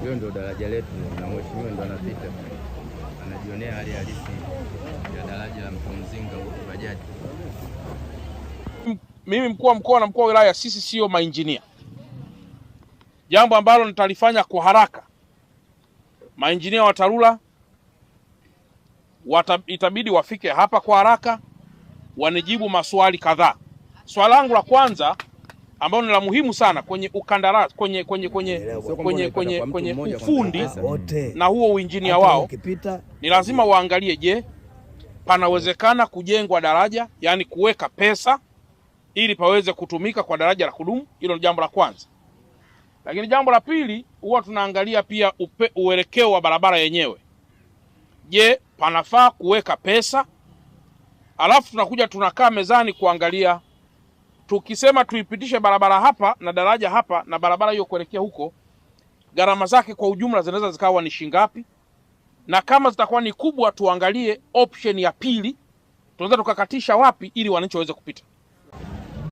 Hiyo ndio daraja letu, na mheshimiwa ndo anapita anajionea hali halisi ya daraja la Mto Mzinga huko bajaji. Mimi mkuu wa mkoa na mkuu wa wilaya, sisi sio mainjinia. Jambo ambalo nitalifanya kwa haraka, mainjinia wa TARURA itabidi wafike hapa kwa haraka wanijibu maswali kadhaa. Swali langu la kwanza ambalo ni la muhimu sana kwenye ukandarasi, kwenye ufundi na huo uinjinia wao, ni lazima waangalie, je, panawezekana kujengwa daraja, yani kuweka pesa ili paweze kutumika kwa daraja la kudumu. Hilo ni jambo la kwanza. Lakini jambo la pili, huwa tunaangalia pia uelekeo wa barabara yenyewe. Je, panafaa kuweka pesa? Alafu tunakuja tunakaa mezani kuangalia, tukisema tuipitishe barabara hapa na daraja hapa na barabara hiyo kuelekea huko, gharama zake kwa ujumla zinaweza zikawa ni shingapi? Na kama zitakuwa ni kubwa, tuangalie option ya pili, tunaweza tukakatisha wapi ili wananchi waweze kupita.